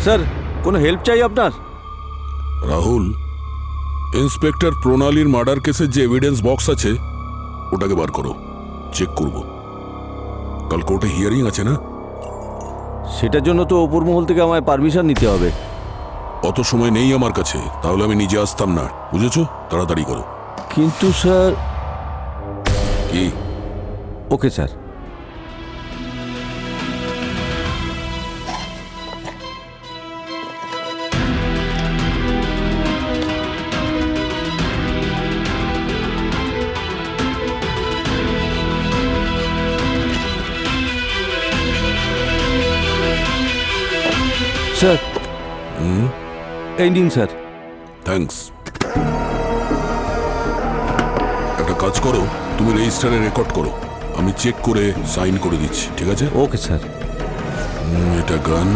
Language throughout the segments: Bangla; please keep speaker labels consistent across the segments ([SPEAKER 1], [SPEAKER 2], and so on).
[SPEAKER 1] স্যার কোনো হেল্প চাই আপনার?
[SPEAKER 2] রাহুল, ইন্সপেক্টর প্রণালীর মার্ডার কেসের যে এভিডেন্স বক্স আছে ওটাকে বার করো, চেক করব। কাল কোর্টে হিয়ারিং আছে না?
[SPEAKER 1] সেটার জন্য তো ওপর মহল থেকে আমায় পারমিশন নিতে হবে।
[SPEAKER 2] অত সময় নেই আমার কাছে, তাহলে আমি নিজে আসতাম না, বুঝেছো? তাড়াতাড়ি করো।
[SPEAKER 1] কিন্তু স্যার।
[SPEAKER 2] কি?
[SPEAKER 1] Okay sir. স্যার এই নিন স্যার।
[SPEAKER 2] থ্যাঙ্কস। একটা কাজ করো, তুমি রেজিস্টারে রেকর্ড করো, আমি চেক করে সাইন করে দিচ্ছি, ঠিক আছে?
[SPEAKER 1] Okay sir.
[SPEAKER 2] এটা গান।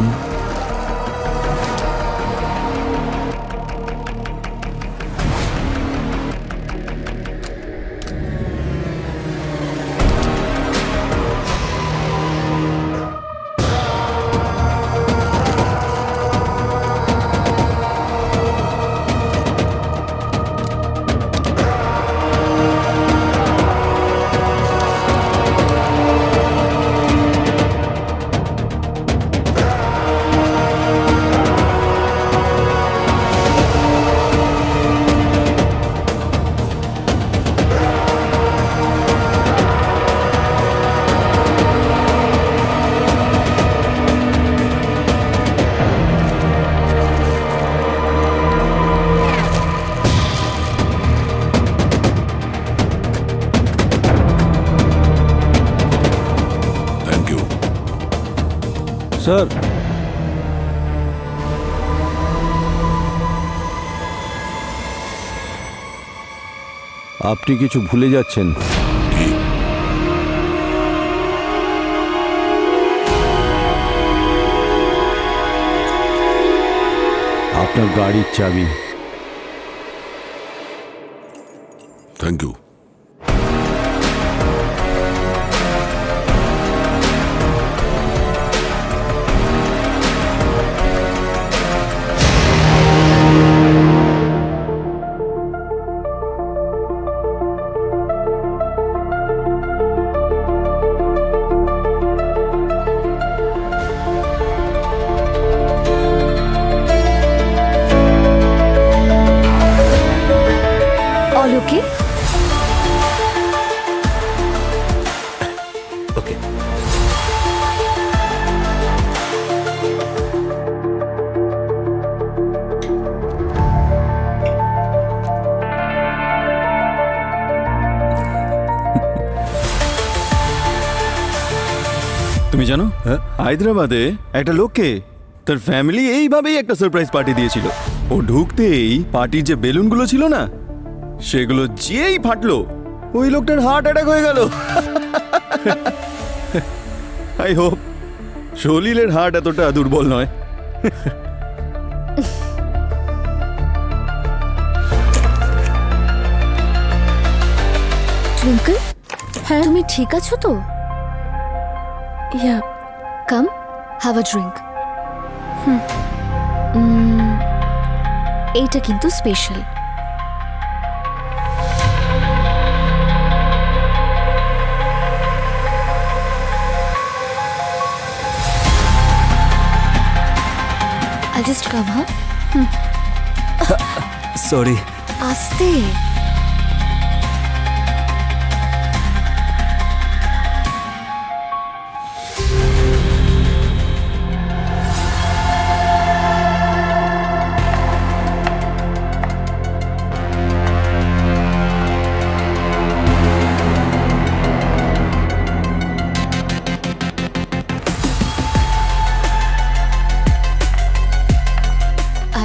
[SPEAKER 2] Thank you
[SPEAKER 1] sir. আপনি কিছু ভুলে যাচ্ছেন।
[SPEAKER 2] কি?
[SPEAKER 1] আপনার গাড়ির চাবি।
[SPEAKER 2] Thank you.
[SPEAKER 3] Okay
[SPEAKER 1] okay.
[SPEAKER 4] তুমি জানো হায়দ্রাবাদে একটা লোককে তার ফ্যামিলি এইভাবেই একটা সারপ্রাইজ পার্টি দিয়েছিল। ও ঢুকতেই পার্টির যে বেলুনগুলো ছিল না, সেগুলো যেই ফাটলো ওই লোকটার হার্ট অ্যাটাক হয়ে গেল। আই হোপ সলিলের হার্ট এতটা দুর্বল নয়।
[SPEAKER 3] টুইঙ্কল, হ্যাঁ তুমি ঠিক আছো তো? ইয়া, কাম হ্যাভ আ ড্রিঙ্ক। এইটা কিন্তু special. I'll just come, huh?
[SPEAKER 4] Sorry.
[SPEAKER 3] আস্তে।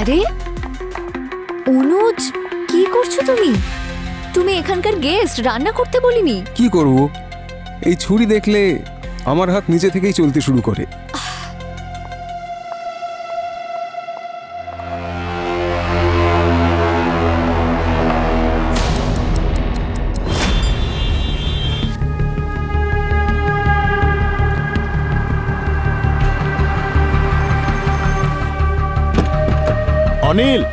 [SPEAKER 3] আরে অনুজ, কি করছো তুমি? তুমি এখানকার গেস্ট, রান্না করতে বলিনি।
[SPEAKER 5] কি করব, এই ছুরি দেখলে আমার হাত নিজে থেকেই চলতে শুরু করে।
[SPEAKER 1] অনিল,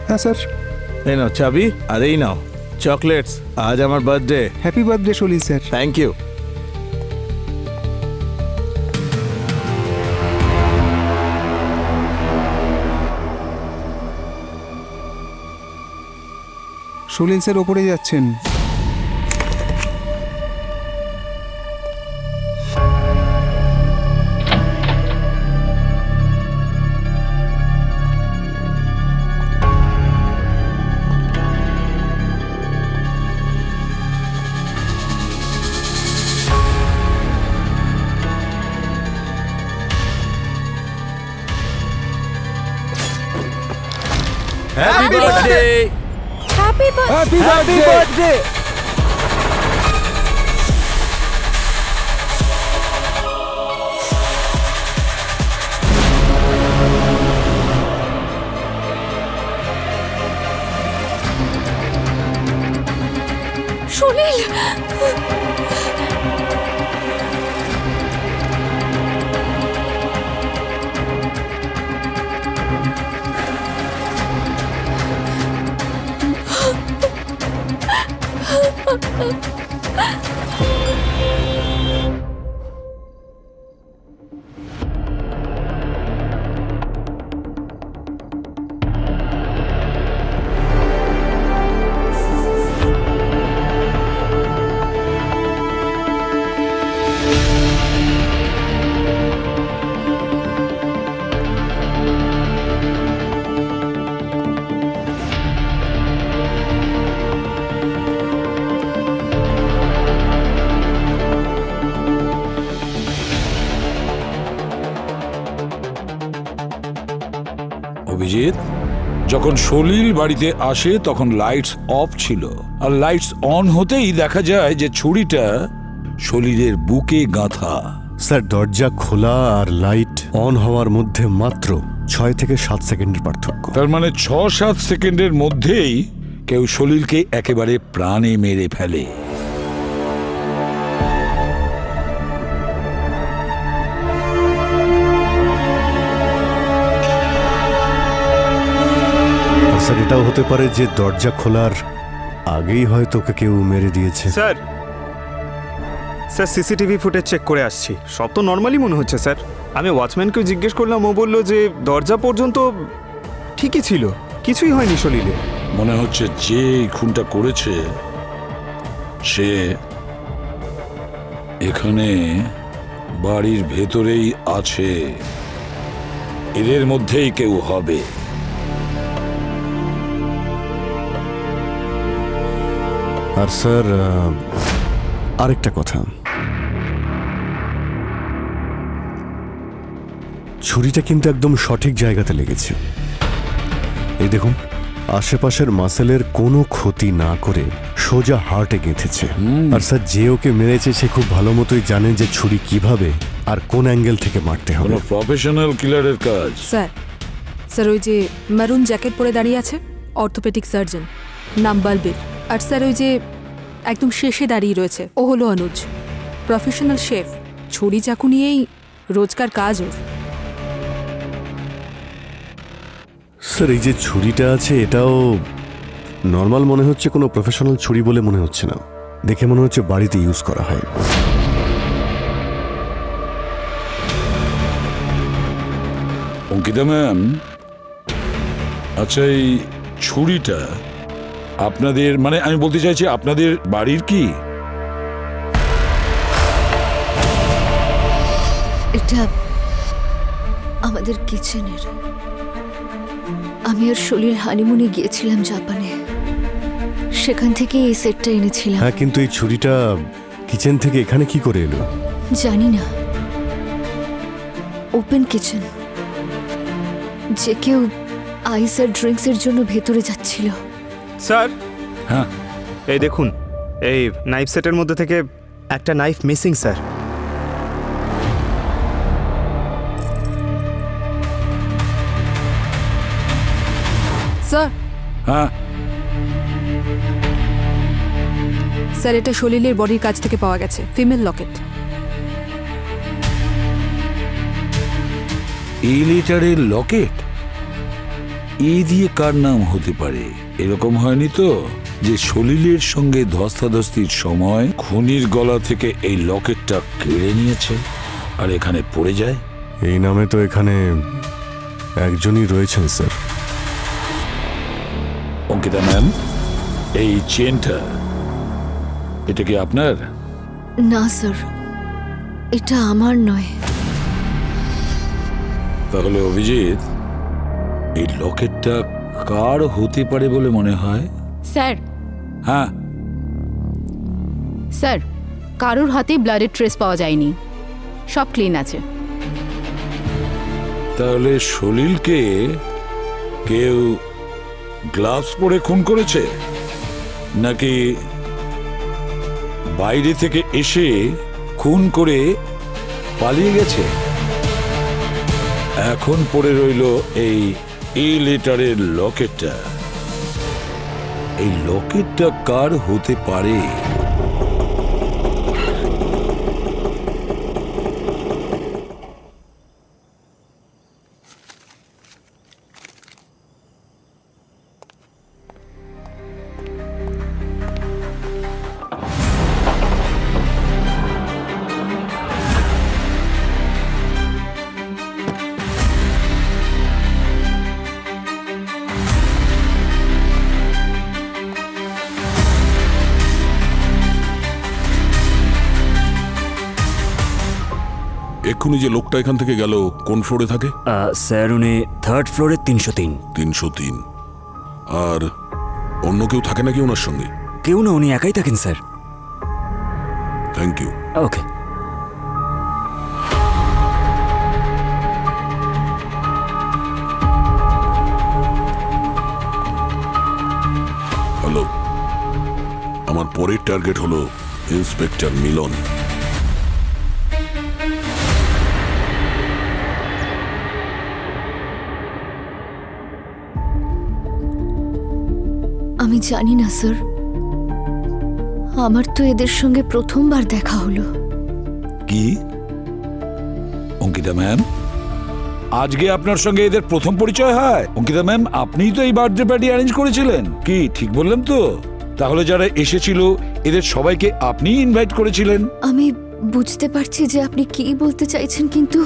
[SPEAKER 5] হ্যাঁ স্যার।
[SPEAKER 1] এই নাও চাবি আর এই নাও চকলেটস। আজ আমার birthday.
[SPEAKER 5] Happy birthday Salil sir.
[SPEAKER 1] Thank you.
[SPEAKER 5] Salil sir ওপরে যাচ্ছেন।
[SPEAKER 1] Happy birthday.
[SPEAKER 3] Happy
[SPEAKER 5] happy
[SPEAKER 1] happy birthday.
[SPEAKER 3] Salil,
[SPEAKER 6] Abhijit, যখন সলিল বাড়িতে আসে তখন লাইটস অফ ছিল, আর লাইটস অন হতেই দেখা যায় যে ছুরিটা সলিলের বুকে গাঁথা।
[SPEAKER 7] স্যার, দরজা খোলা আর লাইট অন হওয়ার মধ্যে মাত্র 6 থেকে 7 সেকেন্ডের পার্থক্য।
[SPEAKER 6] তার মানে 6-7 সেকেন্ডের মধ্যেই কেউ সলিলকে একেবারে প্রাণে মেরে ফেলে।
[SPEAKER 7] আর স্যার, এটাও হতে পারে যে দরজা খোলার আগেই হয়তো ওকে কেউ মেরে দিয়েছে।
[SPEAKER 4] Sir, sir CCTV footage check করে আসছি, সব তো নর্মালি মনে হচ্ছে স্যার। আমি ওয়াচম্যানকেও জিজ্ঞেস করলাম, ও বলল যে দরজা পর্যন্ত ঠিকই ছিল, কিছুই হয়নি সলিলে।
[SPEAKER 6] মনে হচ্ছে যে এই খুনটা করেছে সে এখানে বাড়ির ভেতরেই আছে, এদের মধ্যেই কেউ হবে।
[SPEAKER 7] আর স্যার, আরেকটা কথা, ছুরিটা কিন্তু একদম সঠিক জায়গাতে লেগেছে। এই দেখুন, আশেপাশের মাসেলের কোনো ক্ষতি না করে সোজা হার্টে গেঁথেছে। আর স্যার, যে ওকে মেরেছে সে খুব ভালো মতোই জানে যে ছুরি কিভাবে আর কোন অ্যাঙ্গেল থেকে মারতে হবে।
[SPEAKER 6] কোনো প্রফেশনাল কিলারের কাজ।
[SPEAKER 8] স্যার ওই যে মারুন জ্যাকেট পরে দাঁড়িয়ে আছে, অর্থোপেডিক সার্জন, নাম বালবীর। আর স্যার ওই যে একদম শেষে দাঁড়িয়ে রয়েছে, ও হলো অনুজ, প্রফেশনাল শেফ। ছুরি চাকু নিয়েই রোজকার কাজ ওর।
[SPEAKER 7] স্যার, এই যে ছুরিটা আছে এটাও নর্মাল মনে হচ্ছে, কোনো প্রফেশনাল ছুরি বলে মনে হচ্ছে না। দেখে মনে হচ্ছে বাড়িতে ইউজ করা হয়।
[SPEAKER 6] অঙ্কিতা ম্যাম, আচ্ছা এই ছুরিটা আপনাদের, মানে আমি বলতে চাইছি আপনাদের বাড়ির কি?
[SPEAKER 3] এটা আমাদের কিচেনের। আমি আর সলিল হানিমুনে গিয়েছিলাম জাপানে, সেখান থেকে এই সেটটা এনেছিলাম।
[SPEAKER 7] হ্যাঁ, কিন্তু এই ছুরিটা কিচেন থেকে এখানে কি করে এলো?
[SPEAKER 3] জানি না, ওপেন কিচেন। যে কেউ আইস আর ড্রিঙ্কসের জন্য ভেতরে যাচ্ছিল।
[SPEAKER 4] স্যার,
[SPEAKER 6] হ্যাঁ,
[SPEAKER 4] এই দেখুন, এই নাইফ সেটের মধ্যে থেকে একটা নাইফ মিসিং স্যার।
[SPEAKER 8] স্যার,
[SPEAKER 6] হ্যাঁ,
[SPEAKER 8] স্যার এটা সলিলের বডির কাছ থেকে পাওয়া গেছে, ফিমেল লকেট।
[SPEAKER 6] এই লেটারের লকেট, এ দিয়ে কার নাম হতে পারে? এরকম হয়নি তো যে সলিলের সঙ্গে ধস্তাধস্তির সময় খুনির গলা থেকে এই লকেটটা কেড়ে নিয়েছে আর এখানে পড়ে যায়?
[SPEAKER 7] এই নামে তো এখানে একজনই রয়েছেন স্যার।
[SPEAKER 6] অঙ্কিতা ম্যাম, এই চেনটা, এটা কি আপনার?
[SPEAKER 3] না স্যার, এটা আমার নয়।
[SPEAKER 6] তাহলে অভিজিৎ, এই লকেটটা কার হতে পারে বলে মনে হয়?
[SPEAKER 9] স্যার,
[SPEAKER 6] হ্যাঁ,
[SPEAKER 9] স্যার, কারোর হাতে ব্লাডের ট্রেস পাওয়া যায়নি, সব ক্লিন আছে।
[SPEAKER 6] তাহলে সলিলকে কেউ গ্লাভস পরে খুন করেছে, নাকি বাইরে থেকে এসে খুন করে পালিয়ে গেছে? এখন পড়ে রইল এই লেটারের লকেটটা। এই লকেটটা কার হতে পারে?
[SPEAKER 2] এক্ষুনি যে লোকটা এখান থেকে গেল কোন ফ্লোরে থাকে?
[SPEAKER 10] স্যার উনি 3rd ফ্লোরে 303।
[SPEAKER 2] 303। আর অন্য কেউ থাকে নাকি ওনার সঙ্গে?
[SPEAKER 10] কেউ না, উনি একাই থাকেন sir.
[SPEAKER 2] Thank you.
[SPEAKER 10] Okay.
[SPEAKER 2] Hello, আমার পরের টার্গেট হলো ইন্সপেক্টর মিলন।
[SPEAKER 3] আমি জানি না স্যার, আমার তো এদের সঙ্গে প্রথমবার দেখা হলো।
[SPEAKER 6] কি অঙ্কিতা ম্যাম, আজকে আপনার সঙ্গে এদের প্রথম পরিচয় হয়? অঙ্কিতা ম্যাম, আপনিই তো এই বার্থডে পার্টি অ্যারেঞ্জ করেছিলেন, কি ঠিক বললাম তো? তাহলে যারা এসেছিল এদের সবাইকে আপনিই ইনভাইট করেছিলেন?
[SPEAKER 3] আমি বুঝতে পারছি যে আপনি কি বলতে চাইছেন, কিন্তু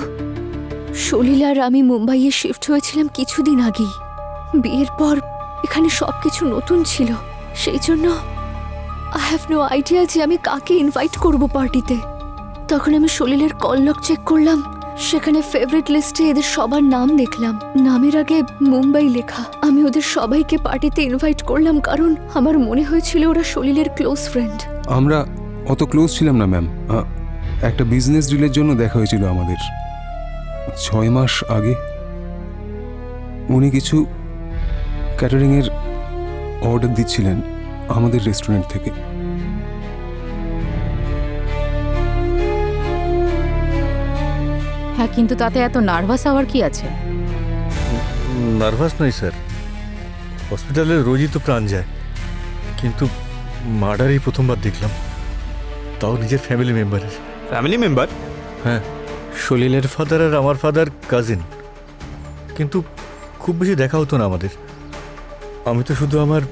[SPEAKER 3] সলিল আর আমি মুম্বাইয়ে শিফট হয়েছিলাম কিছুদিন আগেই। বিয়ের পর এখানে সবকিছু নতুন ছিল, সেই জন্য আই হ্যাভ নো আইডিয়া যে আমি কাকে ইনভাইট করব পার্টিতে। তখন আমি সলিলের কল লগ চেক করলাম, সেখানে ফেভারিট লিস্টে এদের সবার নাম দেখলাম, নামের আগে মুম্বাই লেখা। আমি ওদের সবাইকে পার্টিতে ইনভাইট করলাম কারণ আমার মনে হয়েছিল ওরা সলিলের ক্লোজ ফ্রেন্ড।
[SPEAKER 5] আমরা অত ক্লোজ ছিলাম না ম্যাম। একটা বিজনেস ডিলের জন্য দেখা হয়েছিল আমাদের 6 মাস আগে। উনি কিছু ক্যাটারিংয়ের অর্ডার দিচ্ছিলেন আমাদের রেস্টুরেন্ট থেকে।
[SPEAKER 9] হ্যাঁ, কিন্তু তাতে এত নার্ভাস হওয়ার কি আছে?
[SPEAKER 1] নার্ভাস নই স্যার, হসপিটালে রোজই তো প্রাণ যায়, কিন্তু মার্ডারই প্রথমবার দেখলাম, তাও নিজের ফ্যামিলি মেম্বারের।
[SPEAKER 4] Family member?
[SPEAKER 1] হ্যাঁ, সলিলের ফাদার আর আমার ফাদার কাজিন, কিন্তু খুব বেশি দেখা হতো না আমাদের। আমি তো শুধু আমার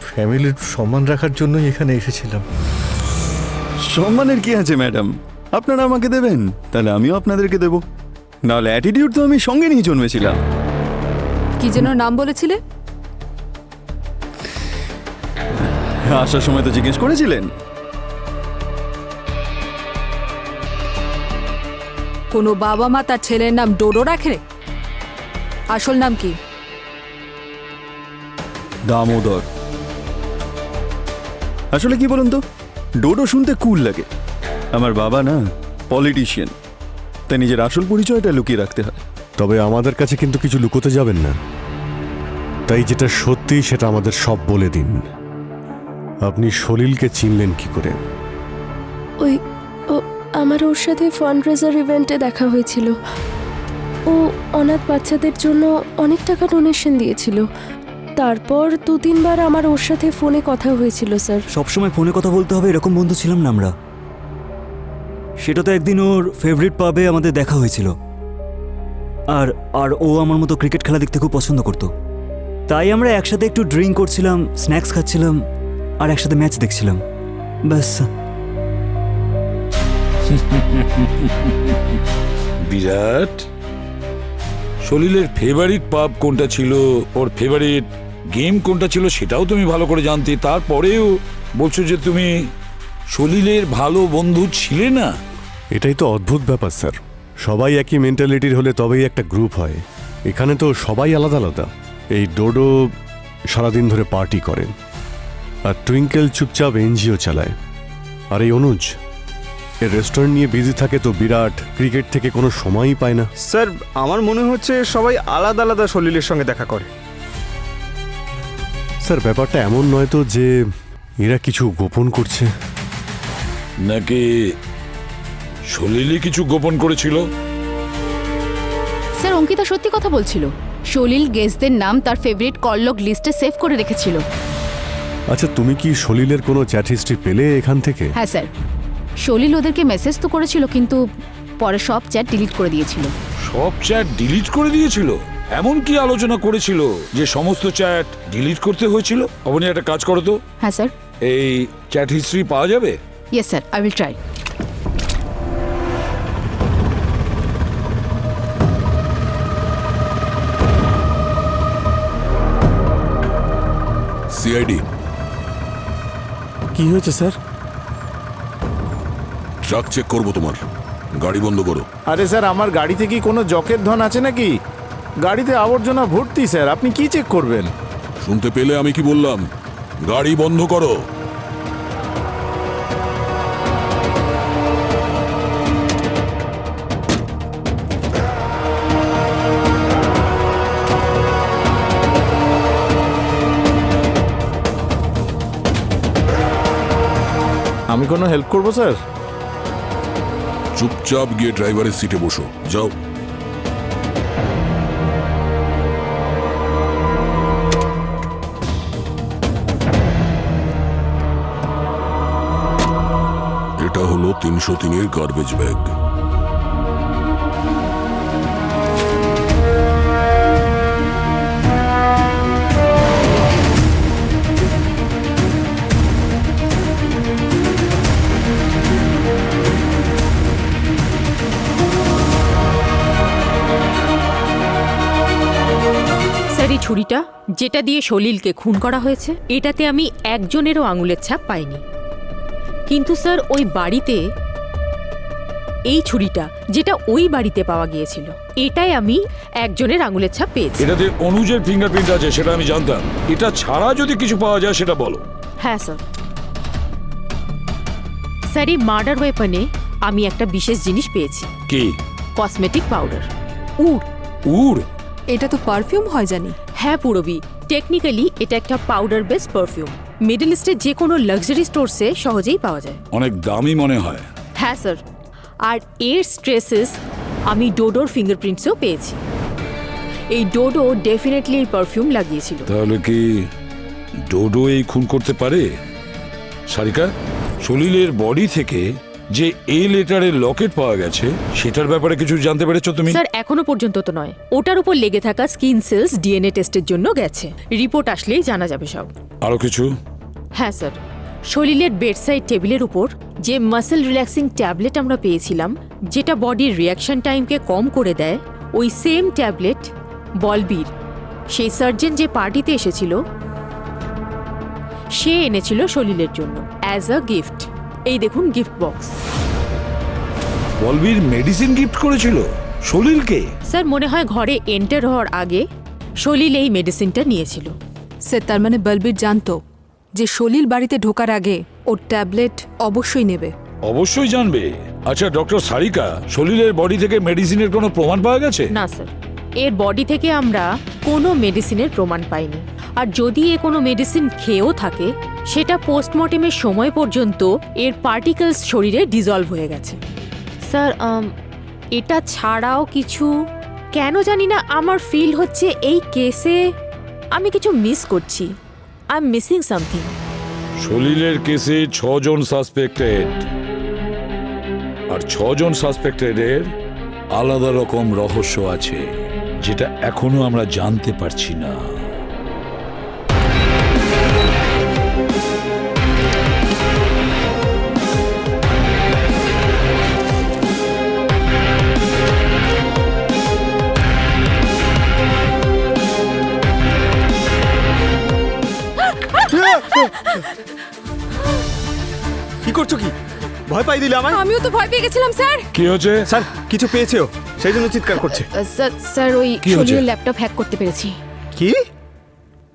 [SPEAKER 1] ফ্যামিলির সম্মান রাখার জন্যই এখানে এসেছিলাম।
[SPEAKER 4] সম্মানের কি আছে ম্যাডাম, আপনারা আমাকে দেবেন, তাহলে আমিও আপনাদেরকে দেব। নাহলে অ্যাটিটিউড তো আমি সঙ্গে নিয়ে জন্মেছিলাম।
[SPEAKER 8] কি যেন নাম বলেছিলে?
[SPEAKER 4] আসার সময় তো জিজ্ঞেস করেছিলেন।
[SPEAKER 8] কোনো বাবা মা তার ছেলের নাম ডোডো রাখে? আসল নাম কি?
[SPEAKER 4] দামোদর। আসলে কি বলুন তো, ডোডো শুনতে কুল লাগে। আমার বাবা না পলিটিশিয়ান, তাই নিজের আসল পরিচয়টা লুকিয়ে রাখতে হয়।
[SPEAKER 7] তবে আমাদের কাছে কিন্তু কিছু লুকোতে যাবেন না, তাই যেটা সত্যি সেটা আমাদের সব বলে দিন। আপনি সলিলকে চিনলেন কি করে?
[SPEAKER 11] আমার ওর সাথে ফান্ড রেজার ইভেন্টে দেখা হয়েছিল। ও অনাথ বাচ্চাদের জন্য অনেক টাকা ডোনেশন দিয়েছিল। তারপর 2-3 বার আমার ওর সাথে ফোনে কথা হয়েছিল স্যার।
[SPEAKER 10] সবসময় ফোনে কথা বলতে হবে এরকম বন্ধু ছিলাম না আমরা। সেটা তো একদিন ওর ফেভারিট পাবে আমাদের দেখা হয়েছিল। আর আর ও আমার মতো ক্রিকেট খেলা দেখতে খুব পছন্দ করতো। তাই আমরা একসাথে একটু ড্রিঙ্ক করছিলাম, স্ন্যাক্স খাচ্ছিলাম আর একসাথে ম্যাচ দেখছিলাম, ব্যাস।
[SPEAKER 6] বিরাট, সলিলের ফেভারিট পাব কোনটা ছিল, ওর ফেভারিট গেম কোনটা ছিল সেটাও তুমি ভালো করে জানতে, তারপরেও বলছো যে তুমি সলিলের ভালো বন্ধু ছিলে না।
[SPEAKER 7] এটাই তো অদ্ভুত ব্যাপার স্যার, সবাই একই মেন্টালিটির হলে তবেই একটা গ্রুপ হয়। এখানে তো সবাই আলাদা আলাদা। এই ডোডো সারাদিন ধরে পার্টি করেন, আর টুইঙ্কেল চুপচাপ এনজিও চালায়, আর এই অনুজ এর রেস্টুরেন্ট নিয়ে বিজি থাকে, তো বিরাট ক্রিকেট থেকে কোনো সময়ই পায় না।
[SPEAKER 4] স্যার আমার মনে হচ্ছে সবাই আলাদা আলাদা সলিলের সঙ্গে দেখা করে।
[SPEAKER 7] স্যার ব্যাপারটা এমন নয় তো যে এরা কিছু গোপন করছে?
[SPEAKER 6] নাকি সলিলই কিছু গোপন করেছিল?
[SPEAKER 9] স্যার অঙ্কিতা সত্যি কথা বলছিল, সলিল গেস্টদের নাম তার ফেভারিট কললক লিস্টে সেভ করে রেখেছিল।
[SPEAKER 7] আচ্ছা, তুমি কি সলিলের কোনো চ্যাট হিস্ট্রি পেলে এখান থেকে?
[SPEAKER 9] হ্যাঁ স্যার, সলিল ওদেরকে মেসেজ তো করেছিল, কিন্তু পরে সব চ্যাট ডিলিট করে দিয়েছিল।
[SPEAKER 6] সব চ্যাট ডিলিট করে দিয়েছিল? এমন কি আলোচনা করেছিল যে সমস্ত চ্যাট ডিলিট করতে হয়েছিল? অবনী একটা কাজ করো তো।
[SPEAKER 9] হ্যাঁ স্যার।
[SPEAKER 6] এই চ্যাট হিস্ট্রি পাওয়া যাবে?
[SPEAKER 9] Yes sir, I will try.
[SPEAKER 2] CID.
[SPEAKER 1] কি হয়েছে স্যার?
[SPEAKER 2] ট্রাক চেক করবো তোমার, গাড়ি বন্ধ করো।
[SPEAKER 12] আরে স্যার, আমার গাড়িতে কি কোনো জকের ধন আছে নাকি? গাড়িতে আবর্জনা ভর্তি স্যার, আপনি কি চেক করবেন?
[SPEAKER 2] শুনতে পেলে আমি কি বললাম? গাড়ি বন্ধ করো।
[SPEAKER 12] আমি কোনো হেল্প করবো স্যার?
[SPEAKER 2] চুপচাপ গিয়ে ড্রাইভারের সিটে বসো, যাও। এটা হলো 303-এর গার্বেজ ব্যাগ।
[SPEAKER 13] স্যার এই ছুরিটা যেটা দিয়ে সলিলকে খুন করা হয়েছে, এটাতে আমি একজনেরও আঙুলের ছাপ পাইনি। কিন্তু স্যার ওই বাড়িতে এই ছুরিটা যেটা ওই বাড়িতে পাওয়া গিয়েছিল, এটাই আমি একজনের আঙুলের ছাপ পেয়েছি।
[SPEAKER 6] এটাতে অনুজের ফিঙ্গারপ্রিন্ট আছে, সেটা আমি জানতাম। এটা ছাড়া যদি কিছু পাওয়া যায় সেটা বলো।
[SPEAKER 13] হ্যাঁ স্যার। স্যার এই মার্ডার ওয়েপনে আমি একটা বিশেষ জিনিস পেয়েছি।
[SPEAKER 6] কি?
[SPEAKER 13] Cosmetic powder, oud.
[SPEAKER 6] উড?
[SPEAKER 8] এটা তো পারফিউম হয় জানি।
[SPEAKER 13] হ্যাঁ পুরবি, টেকনিক্যালি এটা একটা পাউডার বেস পারফিউম। মিডল ইস্টের যে কোনো লাক্সারি স্টোরসে সহজেই পাওয়া যায়।
[SPEAKER 6] অনেক দামি মনে হয়।
[SPEAKER 13] হ্যাঁ স্যার, আর এর স্ট্রেসেস আমি ডোডোর ফিঙ্গারপ্রিন্টসও পেয়েছি। এই ডোডো ডেফিনেটলি এই পারফিউম লাগিয়েছিল।
[SPEAKER 6] তাহলে কি ডোডো এই খুন করতে পারে? সারিকা, সলিলের বডি থেকে যে এ লেটারের লকেট পাওয়া গেছে সেটার ব্যাপারে কিছু জানতে পেরেছো তুমি?
[SPEAKER 13] স্যার এখনো পর্যন্ত তো নয়, ওটার উপর লেগে থাকা স্কিন সেলস ডিএনএ টেস্টের জন্য গেছে। রিপোর্ট আসলেই জানা যাবে সব।
[SPEAKER 6] আরো কিছু?
[SPEAKER 13] হ্যাঁ স্যার, সলিলের বেডসাইড টেবিলের উপর যে মাসেল রিল্যাক্সিং ট্যাবলেট আমরা পেয়েছিলাম, যেটা বডির রিয়াকশন টাইমকে কম করে দেয়, ওই সেম ট্যাবলেট বলবীর, সেই সার্জন যে পার্টিতে এসেছিল, সে এনেছিল সলিলের জন্য অ্যাজ আ গিফট। এই দেখুন gift box.
[SPEAKER 6] Balbir medicine gift করেছিল সলিলকে?
[SPEAKER 13] স্যার মনে হয় ঘরে এন্টার হওয়ার আগে সলিল এই মেডিসিনটা নিয়েছিল।
[SPEAKER 8] স্যার তার মানে বলবীর জানতো যে সলিল বাড়িতে ঢোকার আগে ওর ট্যাবলেট অবশ্যই নেবে।
[SPEAKER 6] অবশ্যই জানবে। আচ্ছা ডক্টর সারিকা, সলিলের বডি থেকে মেডিসিনের কোনো প্রমাণ পাওয়া গেছে?
[SPEAKER 13] না স্যার, এর বডি থেকে আমরা কোনো মেডিসিনের প্রমাণ পাইনি। আর যদি এ কোনো মেডিসিন খেয়েও থাকে, সেটা পোস্টমর্টেমের সময় পর্যন্ত এর পার্টিকেলস শরীরে ডিজলভ হয়ে গেছে। স্যার এটা ছাড়াও কিছু, কেন জানি না আমার ফিল হচ্ছে এই কেসে আমি কিছু মিস করছি। I am missing something.
[SPEAKER 6] সলিলের কেসে 6 জন সাসপেক্টেড, আর 6 জন সাসপেক্টেডের আলাদা রকম রহস্য আছে যেটা এখনো আমরা জানতে পারছি না।
[SPEAKER 4] কি করছো কি? ভয় পাই দিলে আমায়।
[SPEAKER 8] আমিও তো ভয় পেয়ে গেছিলাম স্যার।
[SPEAKER 6] কি হয়েছে?
[SPEAKER 4] স্যার কিছু পেয়েছেও, সেই জন্য চিৎকার করছে।
[SPEAKER 9] স্যার ওই
[SPEAKER 6] কি হয়েছে?
[SPEAKER 9] সলিলের ল্যাপটপ হ্যাক করতে পেরেছি।
[SPEAKER 4] কি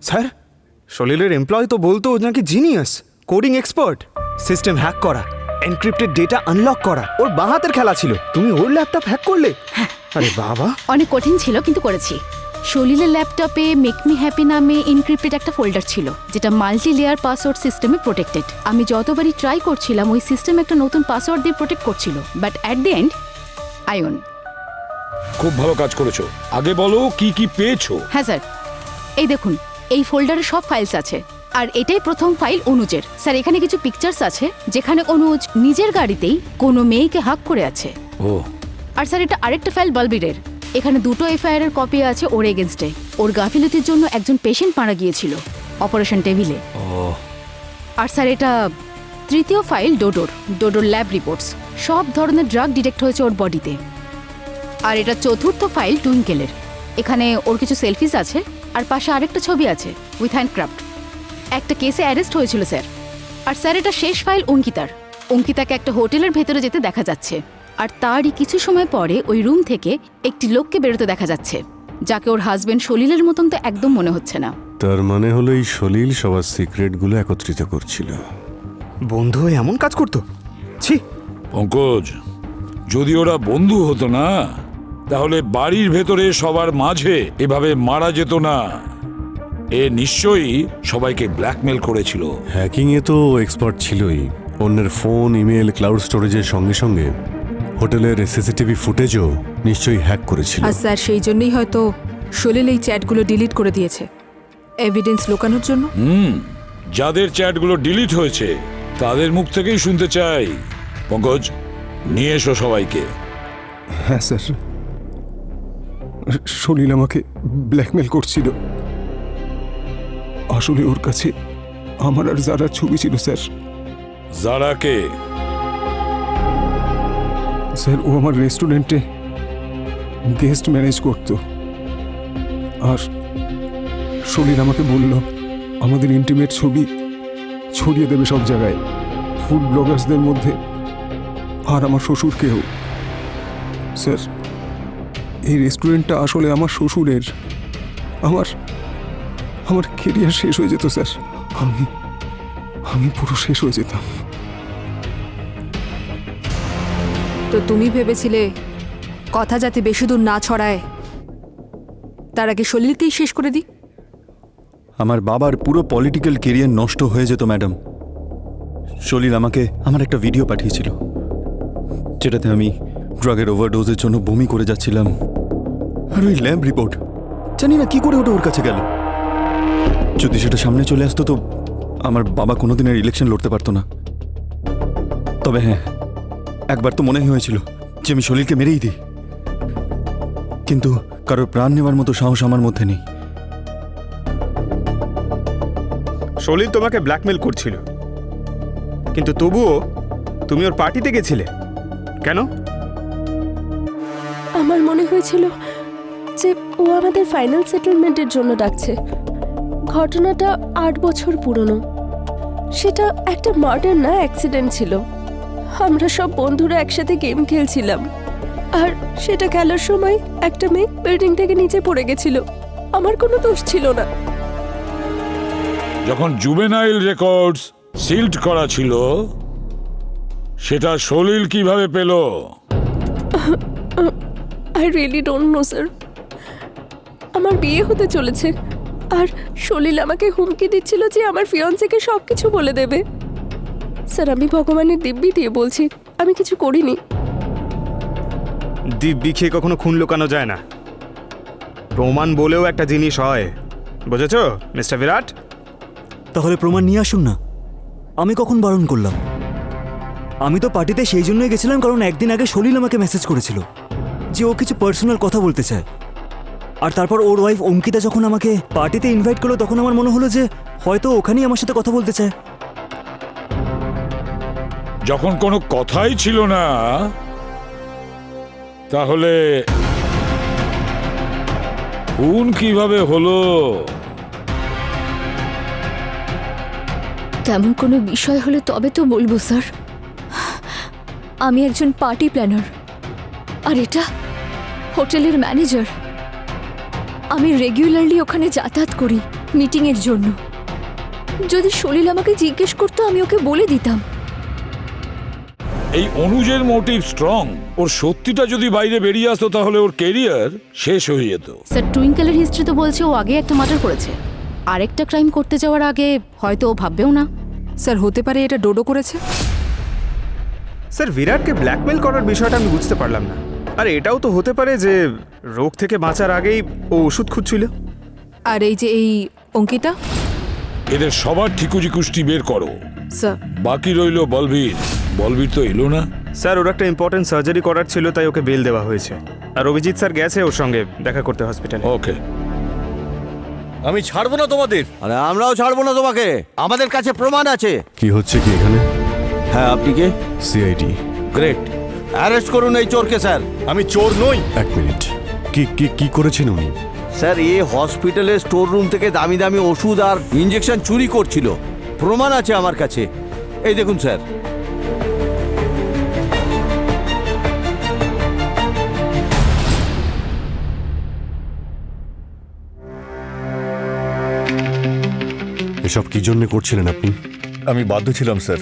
[SPEAKER 4] স্যার? সলিলের এমপ্লয় তো বলতো ও নাকি genius, coding expert. System hack করা, এনক্রিপ্টেড ডেটা আনলক করা ওর বাঁ হাতের খেলা ছিল। তুমি ওর ল্যাপটপ হ্যাক করলে? আরে বাবা।
[SPEAKER 9] অনেক কঠিন ছিল কিন্তু করেছি। সলিলের ল্যাপটপে মেক মি হ্যাপি নামে ইনক্রিপ্টেড একটা ফোল্ডার ছিল যেটা মাল্টি লেয়ার পাসওয়ার্ড সিস্টেমে প্রোটেক্টেড। আমি যতবারই ট্রাই করছিলাম ওই সিস্টেম একটা নতুন পাসওয়ার্ড দিয়ে প্রোটেক্ট করছিল, but at the end I won.
[SPEAKER 6] খুব ভালো কাজ করেছো। আগে বলো কি কি পেয়েছো?
[SPEAKER 9] হ্যাঁ স্যার, এই দেখুন, এই ফোল্ডারে সব ফাইলস আছে। আর এটাই প্রথম ফাইল অনুজের। স্যার এখানে কিছু পিকচার্স আছে যেখানে অনুজ নিজের গাড়িতেই কোনো মেয়েকে হাক করে আছে।
[SPEAKER 6] ও,
[SPEAKER 9] আর স্যার এটা আরেকটা ফাইল বলবীরের। এখানে দুটো এফআইআর এর কপি আছে ওর এগেনস্টে। ওর গাফিলতির জন্য একজন পেশেন্ট মারা গিয়েছিল অপারেশন টেবিলে। আর স্যার এটা তৃতীয় ফাইল ডোডোর ল্যাব রিপোর্টস। সব ধরনের ড্রাগ ডিটেক্ট হয়েছে ওর বডিতে। আর এটা চতুর্থ ফাইল টুইঙ্কেলের। এখানে ওর কিছু সেলফিস আছে আর পাশে আরেকটা ছবি আছে উইথ হ্যান্ডক্রাফট। একটা কেসে অ্যারেস্ট হয়েছিল স্যার। আর স্যার এটা শেষ ফাইল অঙ্কিতাকে একটা হোটেলের ভেতরে যেতে দেখা যাচ্ছে। আর তারই কিছু সময় পরে ওই রুম থেকে একটি লোককে বেরোতে দেখা যাচ্ছে যাকে ওর হাজবেন্ড সলিলের মতন তো একদম মনে হচ্ছে না।
[SPEAKER 7] তার মানে হলো এই সলিল সবার সিক্রেটগুলো একত্রিত করছিল।
[SPEAKER 4] বন্ধু হয়ে এমন কাজ করতো? ছি।
[SPEAKER 6] পঙ্কজ, যদি ওরা বন্ধু হতো না তাহলে বাড়ির ভেতরে সবার মাঝে এভাবে মারা যেত না। এ নিশ্চয়ই সবাইকে ব্ল্যাকমেল করেছিল।
[SPEAKER 7] হ্যাকিং এ তো এক্সপার্ট ছিলই। অন্যের ফোন, ইমেল, ক্লাউড স্টোরেজের সঙ্গে সঙ্গে হোটেলের সিসিটিভি ফুটেজও নিশ্চয়ই হ্যাক করেছিল।
[SPEAKER 8] আর স্যার সেই জন্যই হয়তো সলিল এই চ্যাটগুলো ডিলিট করে দিয়েছে এভিডেন্স লুকানোর জন্য।
[SPEAKER 6] যাদের চ্যাটগুলো ডিলিট হয়েছে তাদের মুখ থেকেই শুনতে চাই। পঙ্কজ, নিয়ে এসো সবাইকে।
[SPEAKER 5] হ্যাঁ স্যার, সলিল আমাকে ব্ল্যাকমেল করছিল। আসলে ওর কাছে আমার আর যারার ছবি ছিল স্যার।
[SPEAKER 6] যারাকে?
[SPEAKER 5] স্যার ও আমার রেস্টুরেন্টে গেস্ট ম্যানেজ করত। আর সলিল আমাকে বলল আমাদের ইন্টিমেট ছবি ছড়িয়ে দেবে সব জায়গায়, ফুড ব্লগার্সদের মধ্যে, আর আমার শ্বশুরকেও। স্যার এই রেস্টুরেন্টটা আসলে আমার শ্বশুরের। আমার কেরিয়ার শেষ হয়ে যেত স্যার। আমি পুরো শেষ হয়ে যেতাম।
[SPEAKER 8] তো তুমি ভেবেছিলে কথা যাতে বেশি দূর না ছড়ায় তার আগে সলিলকেই শেষ করে দিই?
[SPEAKER 4] আমার বাবার পুরো পলিটিক্যাল কেরিয়ার নষ্ট হয়ে যেত ম্যাডাম। সলিল আমাকে আমার একটা ভিডিও পাঠিয়েছিল যেটাতে আমি ড্রাগের ওভারডোজের জন্য বমি করে যাচ্ছিলাম। আর ওই ল্যাব রিপোর্ট জানি না কি করে ওটা ওর কাছে গেল। যদি সেটা সামনে চলে আসতো তো আমার বাবা কোনোদিনের ইলেকশন লড়তে পারতো না। তবে হ্যাঁ, একবার তো মনে হয়েছিল যে আমি সলিলকে মেরেই দিই, কিন্তু কারোর প্রাণ নেওয়ার মতো সাহস আমার মধ্যে নেই।
[SPEAKER 14] সলিল তোমাকে ব্ল্যাকমেল করছিল, কিন্তু তবুও তুমি ওর পার্টিতে গেছিলে কেন?
[SPEAKER 11] আমার মনে হয়েছিল যে ও আমাদের ফাইনাল সেটেলমেন্টের জন্য ডাকছে। ঘটনাটা 8 বছর পুরনো। সেটা একটা মার্ডার না, অ্যাক্সিডেন্ট ছিল। আমরা সব বন্ধুরা একসাথে গেম খেলছিলাম, আর সেটা খেলার সময় একটা মেয়ে বিল্ডিং থেকে নিচে পড়ে গেছিল। আমার কোনো দোষ ছিল না।
[SPEAKER 6] যখন জুভেনাইল রেকর্ডস সিল্ড করা ছিল সেটা সলিল কিভাবে পেল?
[SPEAKER 11] I really don't know sir. আমার বিয়ে হতে চলেছে, আর সলিল আমাকে হুমকি দিচ্ছিল যে আমার ফিয়ান্সেকে সব কিছু বলে দেবে। স্যার আমি ভগবানের দিব্যি দিয়ে বলছি আমি কিছু করিনি।
[SPEAKER 14] দিব্যি খেয়ে কখনো খুন লুকানো যায় না। প্রমাণ বলেও একটা জিনিস হয়, বুঝেছো মিস্টার বিরাট?
[SPEAKER 10] তাহলে প্রমাণ নিয়ে আসুন না। আমি কখন বারণ করলাম? আমি তো পার্টিতে সেই জন্যই গেছিলাম কারণ একদিন আগে সলিল আমাকে মেসেজ করেছিল যে ও কিছু পার্সোনাল কথা বলতে চায়। আর তারপর ওর ওয়াইফ অঙ্কিতা যখন আমাকে পার্টিতে ইনভাইট করলো তখন আমার মনে হলো যে হয়তো ওখানেই আমার সাথে কথা বলতে চায়।
[SPEAKER 6] যখন কোনো কথাই ছিল না তাহলে খুন কিভাবে হলো?
[SPEAKER 3] তেমন কোনো বিষয় হলে তবে তো বলবো স্যার। আমি একজন পার্টি প্ল্যানার, আর এটা হোটেলের ম্যানেজার। আমি রেগুলারলি ওখানে যাতায়াত করি মিটিংয়ের জন্য। যদি সলিল আমাকে জিজ্ঞেস করতো আমি ওকে বলে দিতাম।
[SPEAKER 6] এই অনুজের মোটিভ স্ট্রং। ওর সত্যিটা যদি বাইরে বেরিয়ে আসতো তাহলে ওর কেরিয়ার শেষ হয়ে যেত।
[SPEAKER 9] স্যার টুইঙ্কেলের হিস্ট্রি তো বলছে ও আগে একটা মার্ডার করেছে, আরেকটা ক্রাইম করতে যাওয়ার আগে হয়তো ও ভাববেও না।
[SPEAKER 8] স্যার হতে পারে এটা ডোডো করেছে।
[SPEAKER 14] স্যার বিরাটকে ব্ল্যাকমেল করার বিষয়টা আমি বুঝতে পারলাম না। আর এটাও তো হতে পারে যে রোগ থেকে বাঁচার আগেই ও ওষুধ খুঁজছিল।
[SPEAKER 8] আর এই যে এই অঙ্কিতা,
[SPEAKER 6] এদের সবার ঠিকুজি কুষ্টি বের করো।
[SPEAKER 8] স্যার
[SPEAKER 6] বাকি রইল বলবীর। বলবীর তো এলো না।
[SPEAKER 14] স্যার ওর একটা ইম্পর্টেন্ট সার্জারি করার ছিল, তাই ওকে বেল দেওয়া হয়েছে। আর অভিজিৎ স্যার গেছে ওর সঙ্গে দেখা করতে হসপিটালে।
[SPEAKER 6] ওকে,
[SPEAKER 1] আমি ছাড়বো না তোমাদের।
[SPEAKER 15] আরে আমরাও ছাড়বো না তোমাকে, আমাদের কাছে প্রমাণ আছে।
[SPEAKER 7] কি হচ্ছে কি এখানে?
[SPEAKER 15] হ্যাঁ, আপনি কে?
[SPEAKER 7] সিআইডি।
[SPEAKER 15] গ্রেট, অ্যারেস্ট করুন এই চোরকে। স্যার
[SPEAKER 1] আমি চোর নই।
[SPEAKER 7] এক মিনিট, কি কি কি করেছেন উনি?
[SPEAKER 15] স্যার এই হসপিটালের স্টোর রুম থেকে দামি দামি ওষুধ আর ইঞ্জেকশন চুরি করছিল। প্রমাণ আছে আমার কাছে, এই দেখুন স্যার।
[SPEAKER 7] এসব কি জন্য করছিলেন আপনি?
[SPEAKER 1] আমি বাধ্য ছিলাম স্যার।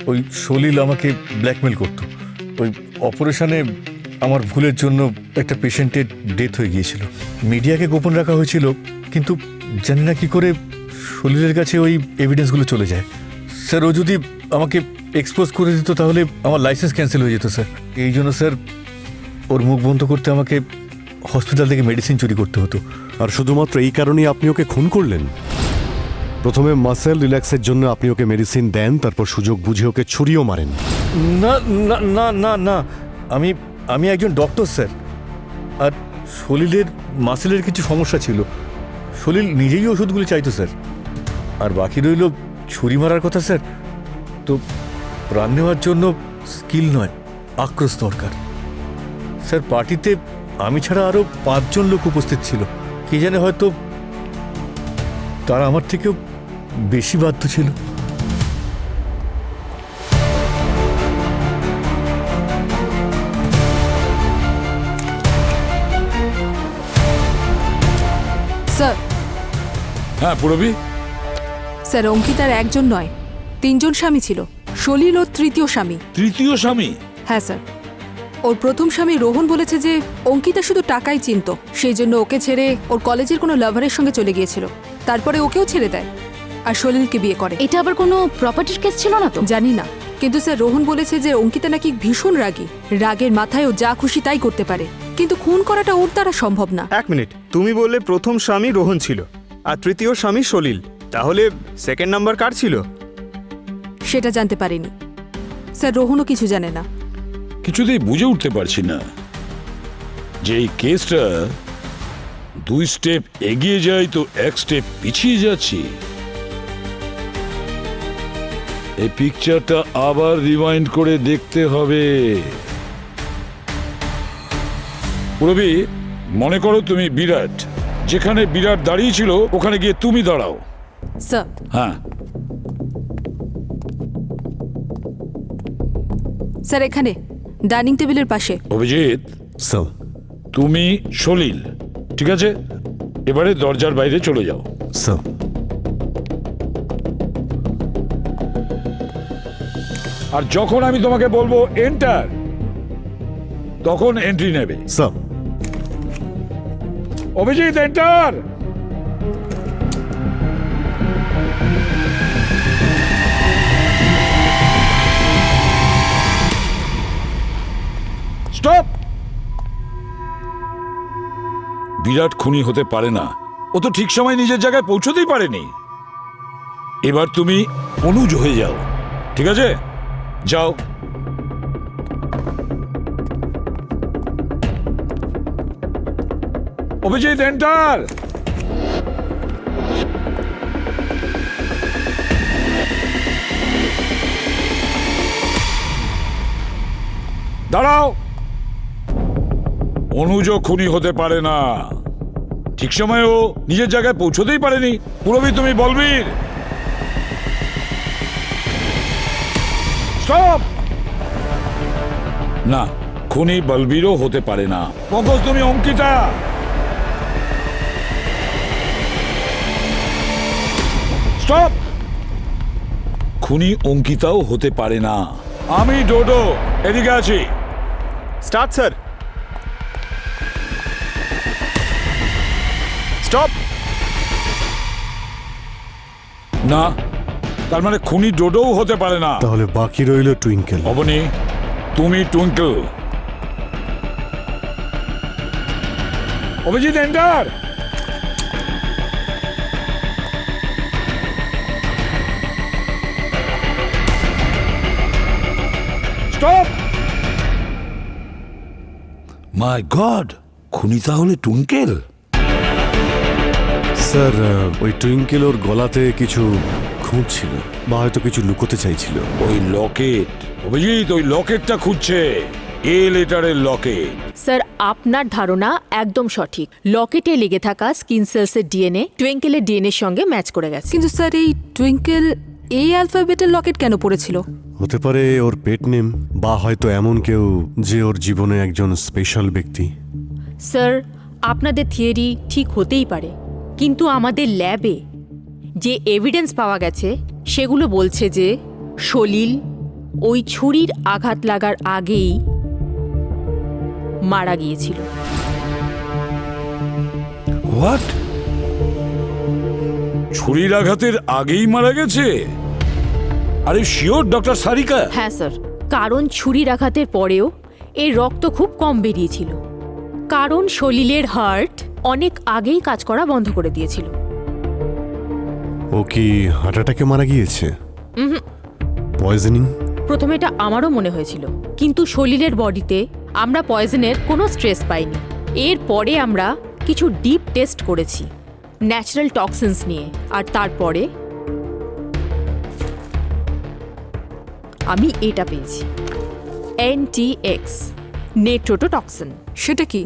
[SPEAKER 1] ওই সলিল আমাকে ব্ল্যাকমেল করত। ওই অপারেশনে আমার ভুলের জন্য একটা পেশেন্টের ডেথ হয়ে গিয়েছিল। মিডিয়াকে গোপন রাখা হয়েছিল, কিন্তু জানি না কি করে সলিলের কাছে ওই এভিডেন্সগুলো চলে যায়। স্যার ও যদি আমাকে এক্সপোজ করে দিত তাহলে আমার লাইসেন্স ক্যান্সেল হয়ে যেত স্যার। এই জন্য স্যার ওর মুখ বন্ধ করতে আমাকে হসপিটাল থেকে মেডিসিন চুরি করতে হতো।
[SPEAKER 7] আর শুধুমাত্র এই কারণেই আপনি ওকে খুন করলেন? প্রথমে মাসেল রিল্যাক্সের জন্য আপনি ওকে মেডিসিন দেন, তারপর সুযোগ বুঝে ওকে ছুরিও মারেন।
[SPEAKER 1] না না না না না, আমি আমি একজন ডক্টর স্যার। আর সলিলের মাসেলের কিছু সমস্যা ছিল। সলিল নিজেই ওষুধগুলি চাইতো স্যার। আর বাকি রইল ছুরি মারার কথা স্যার। তো প্রাণ নেওয়ার জন্য স্কিল নয়, আক্রোশ দরকার স্যার। পার্টিতে আমি ছাড়া আরও 5 জন লোক উপস্থিত ছিল। কে জানে হয়তো তারা আমার থেকেও বেশি বাধ্য ছিল।
[SPEAKER 8] স্যার।
[SPEAKER 6] হ্যাঁ পুরবি।
[SPEAKER 8] স্যার অঙ্কিতার একজন নয়, 3 জন স্বামী ছিল। সলিল ওর তৃতীয় স্বামী।
[SPEAKER 6] তৃতীয় স্বামী?
[SPEAKER 8] হ্যাঁ স্যার। ওর প্রথম স্বামী রোহন বলেছে যে অঙ্কিতা শুধু টাকাই চিনত, সেই জন্য ওকে ছেড়ে ওর কলেজের কোনো লাভারের সঙ্গে চলে গিয়েছিল। তারপরে ওকেও ছেড়ে দেয় আর সলিলকে বিয়ে করে।
[SPEAKER 9] এটা আবার কোনো প্রপার্টির কেস ছিল না তো?
[SPEAKER 8] জানি না, কিন্তু স্যার রোহন বলেছে যে অঙ্কিতা নাকি ভীষণ রাগী। রাগের মাথায় ও যা খুশি তাই করতে পারে, কিন্তু খুন করাটা ওর দ্বারা সম্ভব না।
[SPEAKER 14] এক মিনিট, তুমি বললে প্রথম স্বামী রোহন ছিল আর তৃতীয় স্বামী সলিল, তাহলে সেকেন্ড নাম্বার কার ছিল?
[SPEAKER 8] সেটা জানতে পারিনি স্যার, রোহনও কিছু জানে না।
[SPEAKER 6] কিছুতেই বুঝে উঠতে পারছি না যে এই কেসটা 2 স্টেপ এগিয়ে যায় তো 1 স্টেপ পিছিয়ে যাচ্ছি। এই পিকচারটা আবার রিওয়াইন্ড করে দেখতে হবে। পুরবি, মনে করো তুমি বিরাট, যেখানে বিরাট দাঁড়িয়ে ছিল ওখানে গিয়ে তুমি দাঁড়াও।
[SPEAKER 8] স্যার।
[SPEAKER 6] হ্যাঁ
[SPEAKER 8] স্যার, এখানে ডাইনিং টেবিলের পাশে।
[SPEAKER 6] অভিজিৎ
[SPEAKER 7] স্যার।
[SPEAKER 6] তুমি সলিল, ঠিক আছে? এবারে দরজার বাইরে চলে যাও।
[SPEAKER 7] স্যার।
[SPEAKER 6] আর যখন আমি তোমাকে বলবো এন্টার, তখন এন্ট্রি নেবে।
[SPEAKER 7] স্যার।
[SPEAKER 6] অভিজিৎ এন্টার। স্টপ। বিরাট খুনি হতে পারে না, ও তো ঠিক সময় নিজের জায়গায় পৌঁছতেই পারেনি। এবার তুমি অনুজ হয়ে যাও, ঠিক আছে? যাও। অভিজিৎ এন্টার। দাঁড়াও। অনুজ খুনি হতে পারে না। ঠিক সময়ে ও নিজের জায়গায় পৌঁছতেই পারেনি। পুরবি তুমি বলবীর। স্টপ। না, খুনি বলবীরও হতে পারে না। পঙ্কজ তুমি অঙ্কিতা। স্টপ। খুনি অঙ্কিতাও হতে পারে না। আমি ডোডো, এদিকে আছি।
[SPEAKER 14] Start sir. স্টপ।
[SPEAKER 6] না, তার মানে খুনি ডোডোও হতে পারে না।
[SPEAKER 7] তাহলে বাকি রইল টুইঙ্কেল।
[SPEAKER 6] অবনী, তুমি টুইঙ্কেল। অভিজিৎ এন্টার। স্টপ। মাই গড, খুনি তাহলে টুইঙ্কেল?
[SPEAKER 7] স্যার, ওই টুইঙ্কেল ওর গলাতে কিছু খুঁজছিল বা হয়তো কিছু লুকোতে চাইছিল।
[SPEAKER 6] ওই লকেট, অভিজিৎ ওই লকেটটা খুঁজছে। এ লেটারের লকেট।
[SPEAKER 13] স্যার, আপনার ধারণা একদম সঠিক। লকেটে লেগে থাকা স্কিন সেলসের ডিএনএ টুইঙ্কেলের ডিএনএর সঙ্গে ম্যাচ করে গেছে।
[SPEAKER 8] কিন্তু স্যার এই টুইঙ্কেল এই অ্যালফাবেটের লকেট কেন পড়েছিল?
[SPEAKER 7] হতে পারে ওর পেট নেম, বা হয়তো এমন কেউ যে ওর জীবনে একজন স্পেশাল ব্যক্তি।
[SPEAKER 13] স্যার, আপনাদের থিওরি ঠিক হতেই পারে, কিন্তু আমাদের ল্যাবে যে এভিডেন্স পাওয়া গেছে সেগুলো বলছে যে সলিল ওই ছুরির আঘাত লাগার আগেই মারা গিয়েছিল।
[SPEAKER 6] হোয়াট? ছুরির আঘাতের আগেই মারা গেছে? আরে শিওর ডক্টর সারিকা?
[SPEAKER 13] হ্যাঁ স্যার, কারণ ছুরির আঘাতের পরেও এর রক্ত খুব কম বেরিয়েছিল, কারণ সলিলের হার্ট অনেক আগেই কাজ করা বন্ধ করে দিয়েছিল।
[SPEAKER 7] ও কি হার্ট অ্যাটাকে মারা গিয়েছে? পয়জনিং?
[SPEAKER 13] প্রথমে এটা আমারও মনে হয়েছিল, কিন্তু সলিলের বডিতে আমরা পয়জনের কোনো স্ট্রেস পাইনি। এরপরে আমরা কিছু ডিপ টেস্ট করেছি ন্যাচারাল টক্সিনস নিয়ে, আর তারপরে আমি এটা পেয়েছি, NTX নেট্রোটোটক্সিন।
[SPEAKER 8] সেটা কি?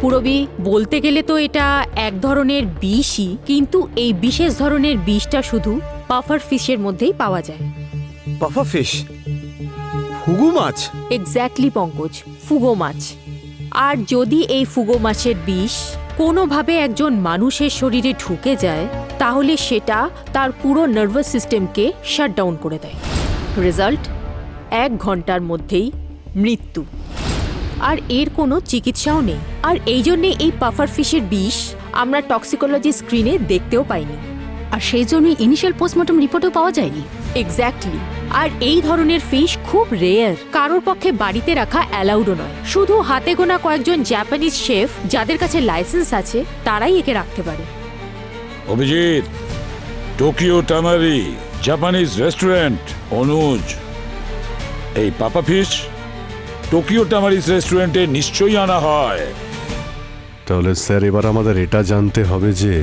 [SPEAKER 13] পুরবি বলতে গেলে তো এটা এক ধরনের বিষই, কিন্তু এই বিশেষ ধরনের বিষটা শুধু পাফার ফিশের মধ্যেই পাওয়া যায়।
[SPEAKER 14] পাফা ফিশ? ফুগু মাছ?
[SPEAKER 13] এক্স্যাক্টলি পঙ্কজ, ফুগো মাছ। আর যদি এই ফুগো মাছের বিষ কোনোভাবে একজন মানুষের শরীরে ঢুকে যায়, তাহলে সেটা তার পুরো নার্ভাস সিস্টেমকে শাটডাউন করে দেয়। রেজাল্ট 1 ঘন্টার মধ্যেই মৃত্যু। আর এর কোনো চিকিৎসাও নেই। আর এই জন্যে এই পাফার ফিশের বিষ আমরা টক্সিকোলজি স্ক্রিনে দেখতেও পাইনি।
[SPEAKER 9] আর সেই জন্যই ইনিশিয়াল পোস্টমর্টম রিপোর্টেও পাওয়া যায়নি।
[SPEAKER 13] এক্স্যাক্টলি। আর এই ধরনের ফিশ খুব রেয়ার, কারোর পক্ষে বাড়িতে রাখা অ্যালাউডও নয়। শুধু হাতে গোনা কয়েকজন জাপানিজ শেফ যাদের কাছে লাইসেন্স আছে তারাই একে রাখতে পারে।
[SPEAKER 6] Abhijit, Tokyo Tamari Japanese restaurant. Anuj, এই পাপা ফিশ টোকিও টামারিজ রেস্টুরেন্টে নিশ্চয়ই আনা হয়।
[SPEAKER 7] তাহলে স্যার, এবার আমাদের এটা জানতে হবে যে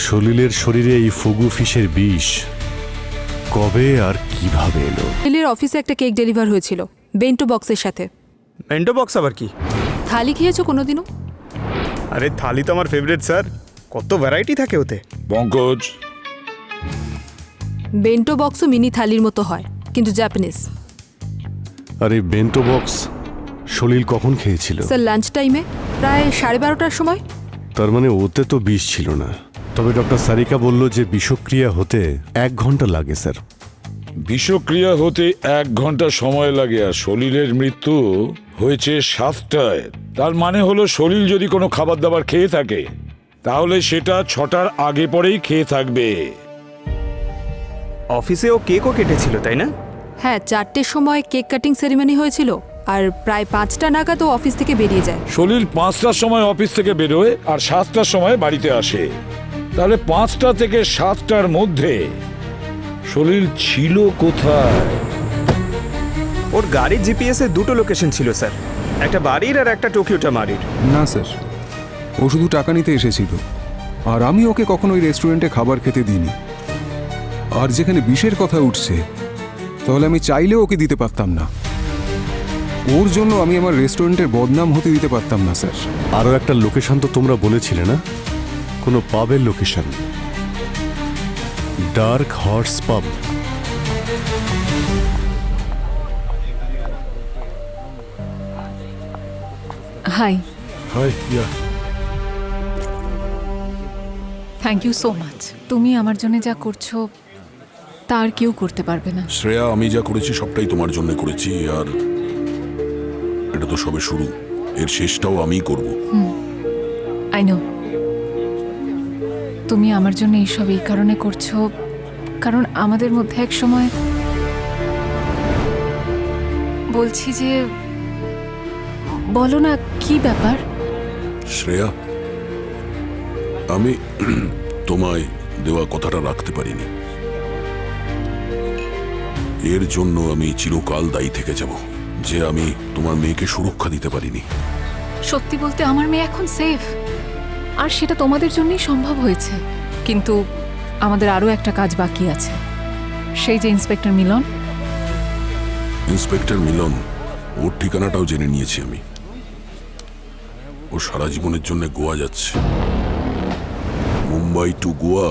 [SPEAKER 7] সলিলের শরীরে এই ফুগু ফিশের বিষ কবে আর কিভাবে এলো।
[SPEAKER 8] সলিলের অফিসে একটা কেক ডেলিভার হয়েছিল বেন্টো বক্সের সাথে।
[SPEAKER 14] বেন্টো বক্স আবার কি?
[SPEAKER 8] থালি খেয়েছো কোনোদিনও?
[SPEAKER 14] আরে থালি তো আমার ফেভারিট স্যার, কত ভ্যারাইটি থাকে ওতে।
[SPEAKER 6] পঙ্কজ,
[SPEAKER 8] বেন্টো বক্সও মিনি থালির মতো হয়, কিন্তু জাপানিজ।
[SPEAKER 7] আর এই বেন্টো বক্স সলিল কখন খেয়েছিল?
[SPEAKER 8] স্যার লাঞ্চ টাইমে, প্রায় 12:30টার সময়।
[SPEAKER 7] তার মানে ওতে তো বিষ ছিল না। তবে ডক্টর সারিকা বলল যে বিষক্রিয়া হতে 1 ঘন্টা লাগে স্যার।
[SPEAKER 6] বিষক্রিয়া হতে 1 ঘন্টা সময় লাগে, আর সলিলের মৃত্যু হয়েছে 7টায়। তার মানে হলো সলিল যদি কোনো খাবার দাবার খেয়ে থাকে তাহলে সেটা 6টার আগে পরেই খেয়ে থাকবে।
[SPEAKER 14] অফিসেও কেকও কেটেছিল, তাই না?
[SPEAKER 8] হ্যাঁ, 4টের সময় কেক কাটিং সেরিমনি হয়েছিল, আর প্রায় 5টা নাগাদ ও অফিস থেকে বেরিয়ে যায়।
[SPEAKER 6] সলিল 5টার সময় অফিস থেকে বেরোয় আর 7টার সময় বাড়িতে আসে। তাহলে 5টা থেকে 7টার মধ্যে সলিল ছিল কোথায়?
[SPEAKER 14] ওর গাড়ির জিপিএস এ 2টো লোকেশন ছিল স্যার, একটা বাড়ির আর একটা টোকিও টামারির।
[SPEAKER 5] না স্যার, ও শুধু টাকা নিতে এসেছিল, আর আমি ওকে কখনো ওই রেস্টুরেন্টে খাবার খেতে দিইনি। আর যেখানে বিষের কথা উঠছে, তাহলে আমি চাইলেও ওকে দিতে পারতাম না। ওর জন্য আমি আমার রেস্টুরেন্টের বদনাম হতে দিতে পারতাম না স্যার।
[SPEAKER 7] আরও একটা লোকেশন তো তোমরা বলেছিলে না, কোনো পাবের location? Dark Horse pub.
[SPEAKER 8] Hi,
[SPEAKER 2] hi, yeah.
[SPEAKER 8] Thank you so much. তুমি আমার জন্য যা করছো তা আর কেউ করতে পারবে না।
[SPEAKER 2] শ্রেয়া, আমি যা করেছি সবটাই তোমার জন্য করেছি, আর এটা তো সবে শুরু, এর শেষটাও আমিই করব।
[SPEAKER 8] আই নো তুমি আমার জন্য এইসব এই কারণে করছো, কারণ আমাদের মধ্যে এক সময় বলছি যে, বলো না কি ব্যাপার?
[SPEAKER 2] শ্রেয়া, আমি তোমায় দেওয়া কথাটা রাখতে পারিনি। এর জন্য আমি চিরকাল দায়ী থেকে যাব যে আমি তোমার মেয়েকে সুরক্ষা দিতে পারিনি।
[SPEAKER 8] সত্যি বলতে আমার মেয়ে এখন সেফ, আর সেটা তোমাদের জন্যই সম্ভব হয়েছে। কিন্তু আমাদের আরও একটা কাজ বাকি আছে। সেই যে ইন্সপেক্টর মিলন।
[SPEAKER 2] ইন্সপেক্টর মিলন, ওর ঠিকানাটাও জেনে নিয়েছি আমি। ও সারা জীবনের জন্য গোয়া যাচ্ছে, মুম্বাই টু গোয়া।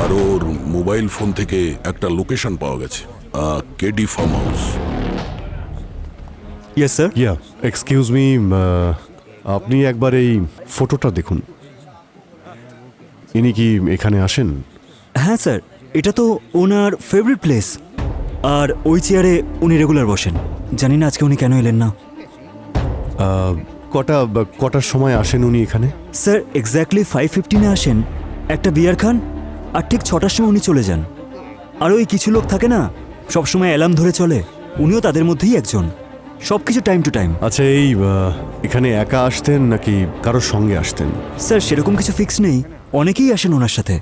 [SPEAKER 2] আর ওর মোবাইল ফোন থেকে একটা লোকেশন পাওয়া গেছে, KD farm house.
[SPEAKER 10] Yes sir.
[SPEAKER 7] Yeah, excuse me, আপনি একবার এই ফটোটা দেখুন। ইনি কি এখানে আসেন?
[SPEAKER 10] হ্যাঁ স্যার, এটা তো ওনার ফেভারিট প্লেস, আর ওই চেয়ারে উনি রেগুলার বসেন। জানি না আজকে উনি কেন এলেন না।
[SPEAKER 7] কটার সময় আসেন উনি এখানে?
[SPEAKER 10] স্যার এক্স্যাক্টলি 5:15 আসেন, একটা বিয়ার খান, আর ঠিক 6টার সময় উনি চলে যান। আর ওই কিছু লোক থাকে না, সবসময় অ্যালার্ম ধরে চলে, উনিও তাদের মধ্যেই একজন। সব কিছু টাইম টু টাইম।
[SPEAKER 7] আচ্ছা, এই এখানে একা আসতেন নাকি কারোর সঙ্গে আসতেন?
[SPEAKER 10] স্যার সেরকম কিছু ফিক্স নেই, অনেকেই আসেন ওনার সাথে।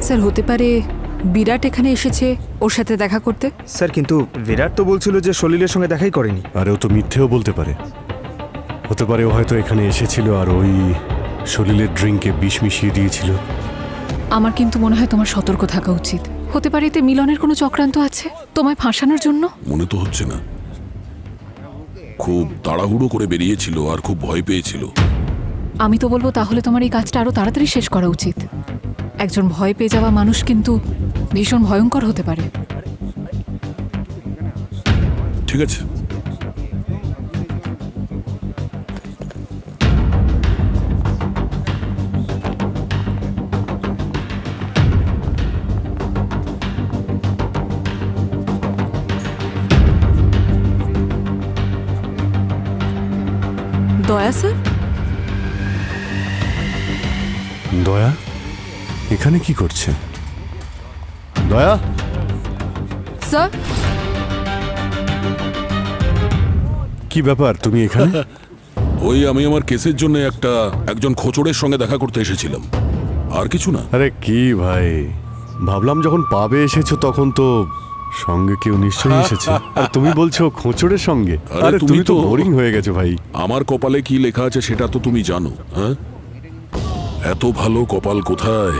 [SPEAKER 8] স্যার হতে পারে বিরাট এখানে এসেছে ওর সাথে দেখা করতে।
[SPEAKER 14] স্যার কিন্তু বিরাট তো বলছিল যে সলিলের সঙ্গে দেখাই করেনি।
[SPEAKER 7] আর ও তো মিথ্যেও বলতে পারে। হতে পারে ও হয়তো এখানে এসেছিল আর ওই সলিলের ড্রিঙ্কে বিষ মিশিয়ে দিয়েছিল।
[SPEAKER 8] আমার কিন্তু মনে হয় তোমার সতর্ক থাকা উচিত। হতে পারে এতে মিলনের কোনো চক্রান্ত আছে তোমায় ফাঁসানোর জন্য।
[SPEAKER 2] মনে তো হচ্ছে না, খুব তাড়াহুড়ো করে বেরিয়েছিল আর খুব ভয় পেয়েছিল।
[SPEAKER 8] আমি তো বলবো তাহলে তোমার এই কাজটা আরো তাড়াতাড়ি শেষ করা উচিত। একজন ভয় পেয়ে যাওয়া মানুষ কিন্তু ভীষণ ভয়ঙ্কর হতে পারে।
[SPEAKER 2] ঠিক আছে,
[SPEAKER 8] দয়া স্যার।
[SPEAKER 7] দয়া এখানে কি করছে? দয়া
[SPEAKER 8] স্যার,
[SPEAKER 7] কি ব্যাপার, তুমি এখানে?
[SPEAKER 2] ওই আমি আমার কেসের জন্য একজন খোঁচড়ের সঙ্গে দেখা করতে এসেছিলাম, আর কিছু না।
[SPEAKER 7] আরে কি ভাই, ভাবলাম যখন পাবে এসেছো তখন তো সঙ্গে কেউ নিশ্চয়ই এসেছে। আর তুমি বলছো খোঁচড়ের সঙ্গে? আরে তুমি তো বোরিং হয়ে গেছো ভাই।
[SPEAKER 2] আমার কপালে কি লেখা আছে সেটা তো তুমি জানো। হ্যাঁ, এত ভালো কপাল কোথায়?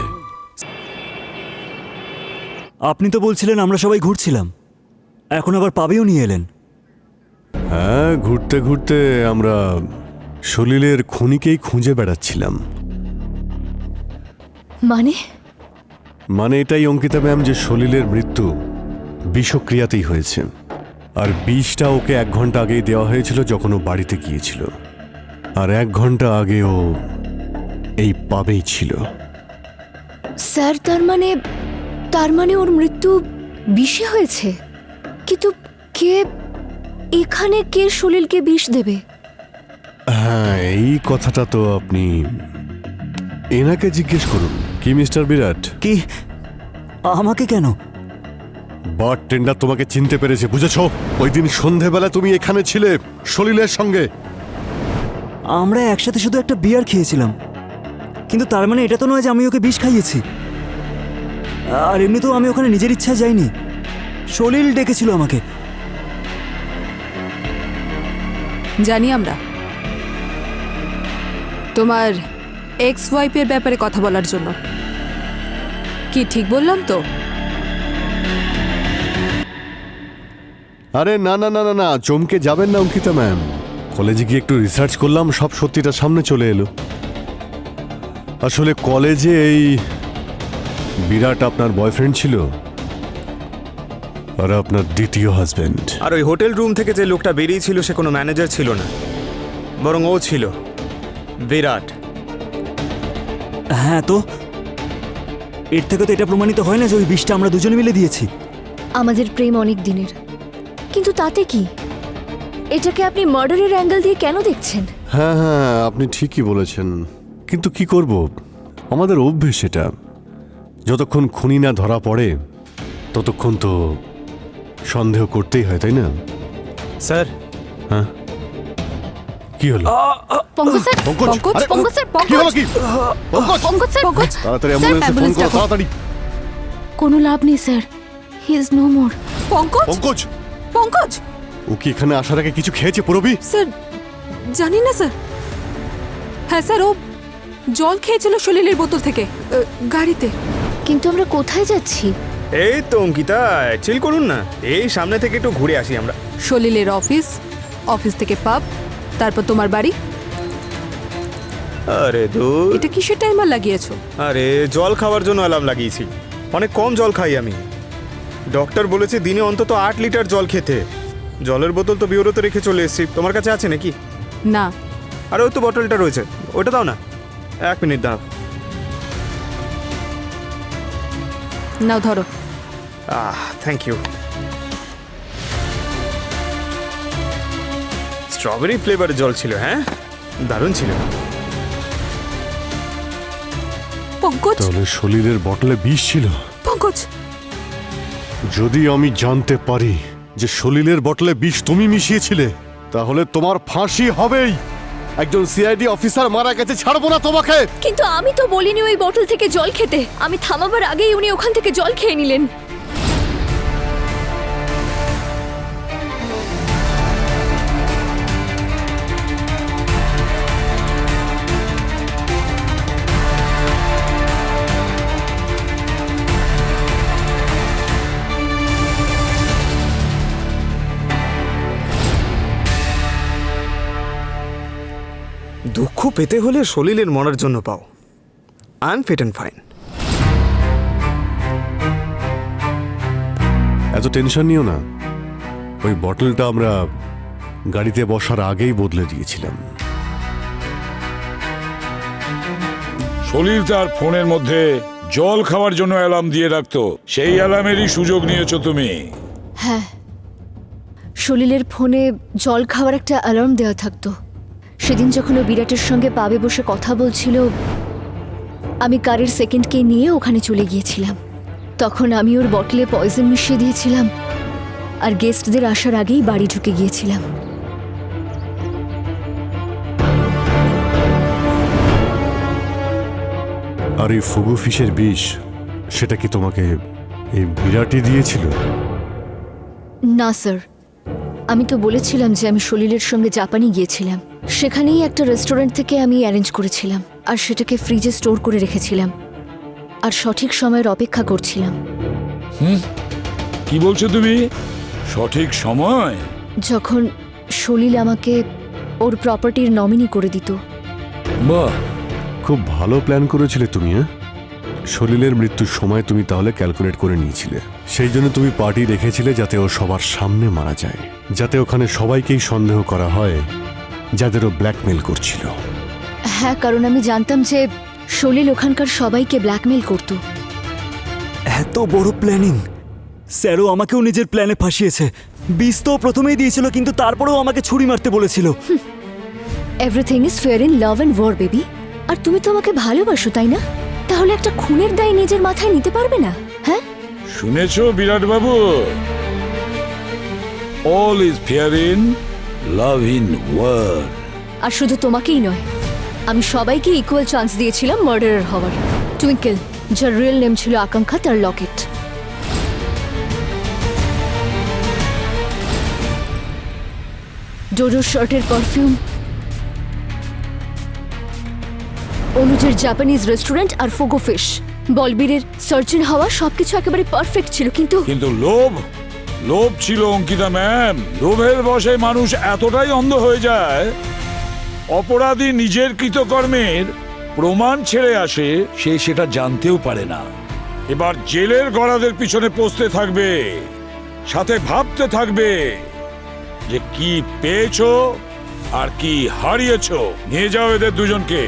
[SPEAKER 10] আপনি তো বলছিলেন আমরা সবাই ঘুরছিলাম, এখন আবার পাবেও নিয়ে এলেন।
[SPEAKER 7] হ্যাঁ, ঘুরতে ঘুরতে আমরা সলিলের খুনিকেই খুঁজে বেড়াচ্ছিলাম।
[SPEAKER 3] মানে
[SPEAKER 7] এটাই অঙ্কিতা ম্যাম যে সলিলের মৃত্যু বিষক্রিয়াতেই হয়েছে, আর বিষটা ওকে 1 ঘন্টা আগেই দেওয়া হয়েছিল যখন ও বাড়িতে গিয়েছিল, আর 1 ঘন্টা আগে ও এই পাবেই ছিল।
[SPEAKER 3] স্যার, তার মানে ওর মৃত্যু বিষে হয়েছে। কিন্তু কে সলিলকে বিষ দেবে?
[SPEAKER 7] হ্যাঁ, এই কথাটা তো আপনি এনাকে জিজ্ঞেস করুন। কি মিস্টার বিরাট?
[SPEAKER 10] কি আমাকে কেন?
[SPEAKER 7] বারটেন্ডার তোমাকে চিনতে পেরেছে, বুঝেছো? ওই দিন সন্ধেবেলা তুমি এখানে ছিলে সলিলের সঙ্গে।
[SPEAKER 10] আমরা একসাথে শুধু একটা বিয়ার খেয়েছিলাম, কিন্তু তার মানে এটা তো নয় যে আমি ওকে বিষ খাইয়েছি। আর এমনিতেও আমি ওখানে নিজের ইচ্ছায় যাইনি, সলিল ডেকেছিল আমাকে।
[SPEAKER 8] জানি আমরা, তোমার এক্স ওয়াইফের ব্যাপারে কথা বলার জন্য। কি ঠিক বললাম তো?
[SPEAKER 7] আরে না না না না না, চমকে যাবেন না অঙ্কিতা ম্যাম। কলেজে গিয়ে একটু রিসার্চ করলাম, সব সত্যিটা সামনে চলে এলো। আসলে কলেজে এই বিরাট আপনার বয়ফ্রেন্ড ছিল, আর আপনার দ্বিতীয় হাজবেন্ড।
[SPEAKER 14] আর ওই হোটেল রুম থেকে যে লোকটা বেরিয়েছিল সে কোনো ম্যানেজার ছিল না, বরং ও ছিল বিরাট।
[SPEAKER 10] হ্যাঁ, তো এর থেকে তো এটা প্রমাণিত হয় না যে ওই বিষটা আমরা দুজনে মিলে দিয়েছি।
[SPEAKER 3] আমাদের প্রেম অনেক দিনের, কিন্তু তাতে কি? এটাকে আপনি মার্ডারের অ্যাঙ্গেল দিয়ে কেন দেখছেন?
[SPEAKER 7] হ্যাঁ হ্যাঁ, আপনি ঠিকই বলেছেন, কিন্তু কি করব, আমাদের অভ্যেস এটা। যতক্ষণ খুনি না ধরা পড়ে ততক্ষণ তো সন্দেহ করতেই হয়, তাই না?
[SPEAKER 14] স্যার।
[SPEAKER 7] হ্যাঁ, কি হলো?
[SPEAKER 9] পঙ্কজ স্যার,
[SPEAKER 7] পঙ্কজ,
[SPEAKER 9] পঙ্কজ,
[SPEAKER 7] আরে,
[SPEAKER 9] পঙ্কজ স্যার,
[SPEAKER 7] কি হলো কি?
[SPEAKER 9] পঙ্কজ, পঙ্কজ স্যার, পঙ্কজ,
[SPEAKER 7] তাড়াতাড়ি
[SPEAKER 9] স্যার,
[SPEAKER 7] অ্যাম্বুলেন্সে ফোন
[SPEAKER 9] অ্যাম্বুলেন্স
[SPEAKER 7] করো,
[SPEAKER 9] ডাকো।
[SPEAKER 7] তাড়াতাড়ি।
[SPEAKER 9] কোনো লাভ নেই sir, he is no more.
[SPEAKER 8] Pankaj,
[SPEAKER 7] Pankaj,
[SPEAKER 8] Pankaj,
[SPEAKER 7] ও কি এখানে আসার আগে কিছু খেয়েছে পুরবি?
[SPEAKER 8] স্যার জানি না স্যার। হ্যাঁ স্যার, ও জল খেয়েছিল সলিলের বোতল থেকে গাড়িতে।
[SPEAKER 3] কিন্তু আমরা কোথায় যাচ্ছি?
[SPEAKER 14] এই তো অঙ্কিতা, চিল করুন না, এই সামনে থেকে একটু ঘুরে আসি আমরা।
[SPEAKER 8] সলিলের অফিস, অফিস থেকে পাব, তারপর তোমার বাড়ি।
[SPEAKER 14] আরে দূর,
[SPEAKER 8] এটা কিসের টাইমার লাগিয়েছো?
[SPEAKER 14] আরে জল খাওয়ার জন্য অ্যালার্ম লাগিয়েছি। অনেক কম জল খাই আমি। ডক্টর বলেছে দিনে অন্তত 8 লিটার জল খেতে। জলের বোতল তো বিউরোতে রেখে চলে এসেছি। তোমার কাছে আছে নাকি?
[SPEAKER 8] না।
[SPEAKER 14] আরে ওই তো বটলটা রয়েছে, ওটা দাও না। 1 মিনিট দাও।
[SPEAKER 8] নাও ধরো।
[SPEAKER 14] Thank you. স্ট্রবেরি ফ্লেভারের জল ছিল, হ্যাঁ, দারুণ ছিল।
[SPEAKER 8] পঙ্কজ,
[SPEAKER 7] তাহলে সলিলের বটলে বিষ ছিল।
[SPEAKER 8] পঙ্কজ,
[SPEAKER 7] যদি আমি জানতে পারি যে সলিলের বটলে বিষ তুমি মিশিয়েছিলে, তাহলে তোমার ফাঁসি হবেই। একজন সিআইডি অফিসার মারা গেছে, ছাড়বো না তোমাকে।
[SPEAKER 3] কিন্তু আমি তো বলিনি ওই বোতল থেকে জল খেতে। আমি থামাবার আগেই উনি ওখান থেকে জল খেয়ে নিলেন।
[SPEAKER 14] দুঃখ পেতে হলে সলিলের মরার জন্য পাও। Unfit and fine.
[SPEAKER 7] এত টেনশন নিও না, ওই বটলটা আমরা গাড়িতে বসার আগেই বদলে দিয়েছিলাম।
[SPEAKER 6] সলিল তার ফোনের মধ্যে জল খাওয়ার জন্য অ্যালার্ম দিয়ে রাখতো, সেই অ্যালার্মেরই সুযোগ নিয়েছো তুমি।
[SPEAKER 3] হ্যাঁ, সলিলের ফোনে জল খাওয়ার একটা অ্যালার্ম দেওয়া থাকতো। সেদিন যখন ও বিরাটের সঙ্গে পাবে বসে কথা বলছিল, আমি কারের সেকেন্ডকে নিয়ে ওখানে চলে গিয়েছিলাম। তখন আমি ওর বটলে পয়জন মিশিয়ে দিয়েছিলাম, আর গেস্টদের আসার আগেই বাড়ি ঢুকে গিয়েছিলাম।
[SPEAKER 7] আর এই ফুগু ফিশের বিষ, সেটা কি তোমাকে এই বিরাটই দিয়েছিল?
[SPEAKER 3] না স্যার, আমি তো বলেছিলাম যে আমি সলিলের সঙ্গে জাপানে গিয়েছিলাম। সেখানেই একটা রেস্টুরেন্ট থেকে আমি অ্যারেঞ্জ করেছিলাম, আর সেটাকে ফ্রিজে স্টোর করে রেখেছিলাম, আর সঠিক সময়ের অপেক্ষা করছিলাম।
[SPEAKER 6] কি বলছো তুমি? সঠিক সময়?
[SPEAKER 3] যখন সলিল আমাকে ওর প্রপার্টির নমিনি করে দিত।
[SPEAKER 6] বাহ,
[SPEAKER 7] খুব ভালো প্ল্যান করেছিলে তুমি। হ্যাঁ, সলিলের মৃত্যুর সময় তুমি তাহলে ক্যালকুলেট করে নিয়েছিলে। সেই জন্য তুমি পার্টি রেখেছিলে যাতে ও সবার সামনে মারা যায়, যাতে ওখানে সবাইকেই সন্দেহ করা হয় যাদেরও ব্ল্যাকমেল করছিল।
[SPEAKER 3] হ্যাঁ, কারণ আমি জানতাম যে সলিল ওখানকার সবাইকে ব্ল্যাকমেল করত।
[SPEAKER 10] এত বড় প্ল্যানিং! স্যারও আমাকেও নিজের প্ল্যানে ফাঁসিয়েছে। বিষ তো প্রথমেই দিয়েছিল, কিন্তু তারপরেও আমাকে ছুরি মারতে বলেছিল।
[SPEAKER 3] Everything is fair in love and war, baby. আর তুমি তো আমাকে ভালোবাসো, তাই না? তাহলে একটা খুনের দায় নিজের মাথায় নিতে পারবে না? হ্যাঁ,
[SPEAKER 6] শুনেছো Virat Babu? All is fair in love in war.
[SPEAKER 3] আর শুধু তোমাকেই নয়, আমি সবাইকে ইকুয়াল চান্স দিয়েছিলাম মার্ডারার হওয়ার। টুইঙ্কেল, যার রিয়েল নেম ছিল আকাঙ্ক্ষা, তার লকেট। ডোডোর শার্টের পারফিউম, অনুজের জাপানিজ রেস্টুরেন্ট আর ফোগো ফিশ, বলবীরের সার্জন হওয়া সবকিছু একেবারে পারফেক্ট ছিল, কিন্তু
[SPEAKER 6] কিন্তু লোভ ছিল অঙ্কিতা ম্যাম। লোভের বশে মানুষ এতটাই অন্ধ হয়ে যায়, অপরাধী নিজের কৃতকর্মের প্রমাণ ছেড়ে আসে, সে সেটা জানতেও পারে না। এবার জেলের গড়াদের পিছনে পৌঁছতে থাকবে, সাথে ভাবতে থাকবে যে কি পেয়েছো আর কি হারিয়েছো। নিয়ে যাও এদের দুজনকে।